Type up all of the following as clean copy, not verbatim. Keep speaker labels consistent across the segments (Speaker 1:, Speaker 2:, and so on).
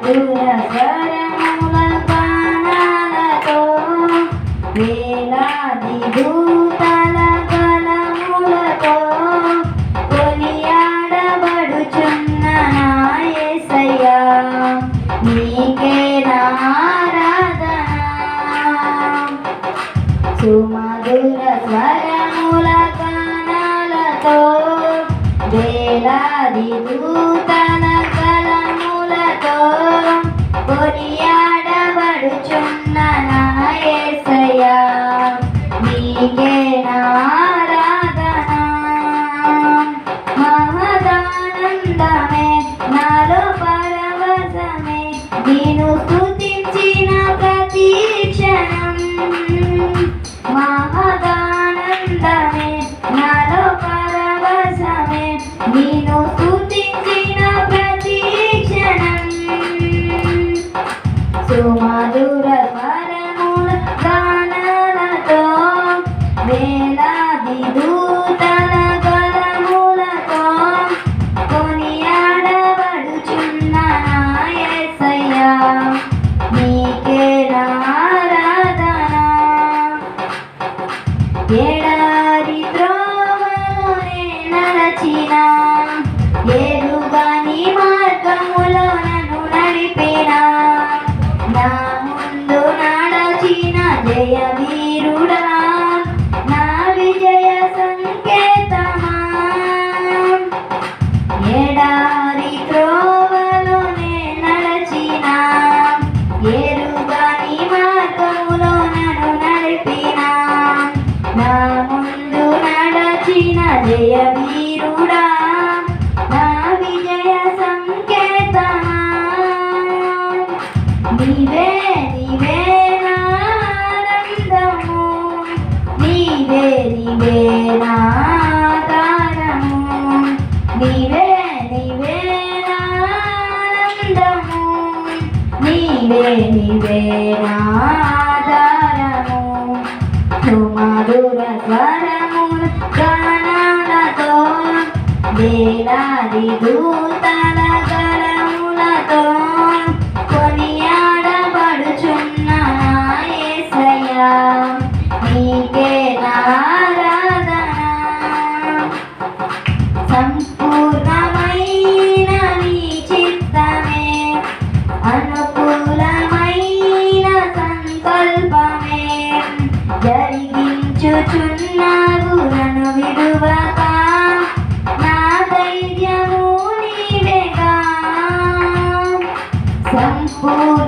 Speaker 1: సుమధుర స్వరముల గానాలతో వేలాది దూతల గళములతో కొనియాడబడుచున్న నా యేసయ్యా నీకే ఆరాధన. సుమధుర స్వరముల గానాలతో వేలాది దూతల గళములతో కొనియాడబడుచున్న నా యేసయ్యా నీకే ఆరాధన. మహదానందమే నాలో పరవశమే నిన్ను స్తుతించిన ప్రతి క్షణం. మహదానందమే నాలో పరవశమే నిన్ను స్తుతించిన ప్రతి క్షణం. సుమధుర స్వరముల గానాలతో వేలాది దూతల గళములతో కొనియాడబడుచున్న నా యేసయ్యా నీకే ఆరాధన. ఎడారి త్రోవలోనే నడచిన ఎరుగని మార్గములో నన్ను నడిపిన నా ముందు నడచిన జయ వీరుడా నా విజయ సంకేతమా. ఎడారి త్రోవలోనే నడచిన ఎరుగని మార్గములో నన్ను నడిపిన నా ముందు నడచిన జయ వీరుడా నా విజయ సంకేతమా. నీవే నీవే నా ఆనందము నీవే నీవే నా ఆధారము నీవే నీవే నా ఆనందము నీవే నీవే నా ఆధారము. సుమధుర స్వరముల గానాలతో వేలాది దూతల గళములతో కొనియాడబడుచున్న నా యేసయ్యా నీకే ఆరాధన. సంపూర్ణమైన నీ చిత్తమే అనుకూలమైన సంకల్పమే జరిగించుచున్నావు నన్ను విడువక నా ధైర్యము నీవేగా.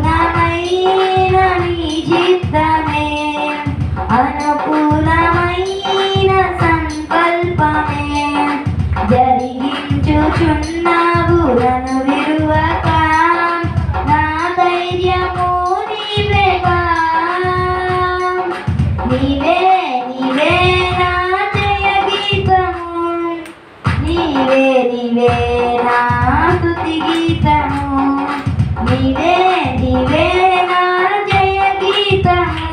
Speaker 1: సంపూర్ణమైన నీ చిత్తమే అనుకూలమైన సంకల్పమే జరిగించుచున్నావు నన్ను విడువక నా ధైర్యము నీవేగా. నీవే నీవే నా జయ గీతము నీవే నీవే నా స్తుతి గీతము నీవే నీవే నా జయ గీతము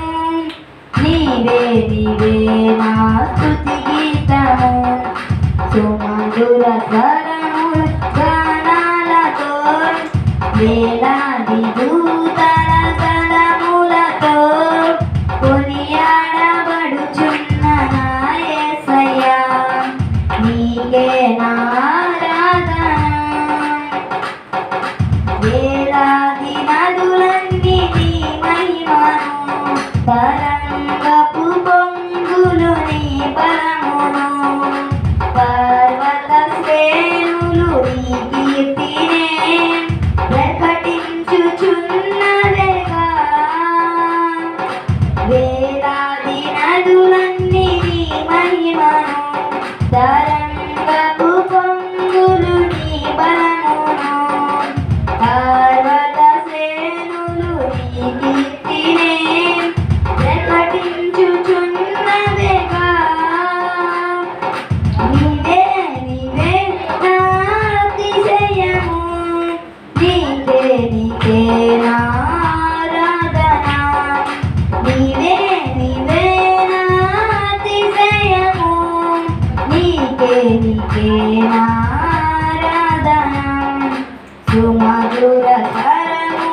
Speaker 1: నీవే నీవే నా స్తుతి గీతము. సుమధుర స్వరముల గానాలతో వేలాది దూతల గళములతో కొనియాడబడుచున్న నా యేసయ్యా నీకే ఆరాధన. వేలాది నదులన్నీ నీ మహిమను తరంగపు పొంగులు నీ బలమును పర్వత శ్రేణులు నీ కీర్తినే ప్రకటించుచున్నవేగా. వేలాది నదులన్నీ నీ మహిమను తరంగపు పొంగులు నీ బలమును పర్వత శ్రేణులు నీ కీర్తినే ప్రకటించుచున్నవేగా. నీవే నీవే నా అతిశయము నీకే నీకే నా ఆరాధన. నీవే నీవే నా అతిశయము నీకే నీకే నా ఆరాధన. సుమధుర స్వరముల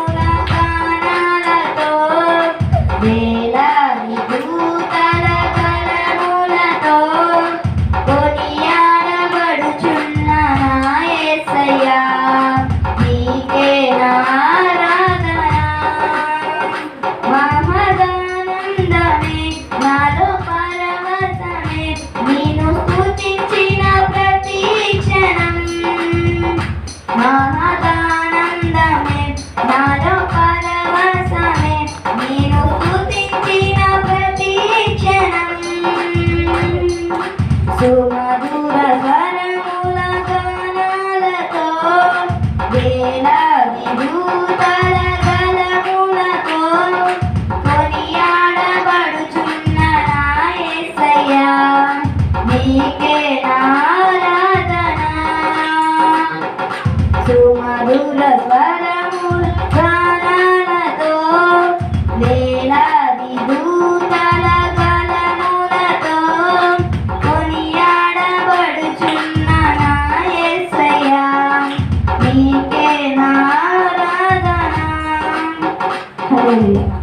Speaker 1: నీకే నారాధన. హల్లెలూయా.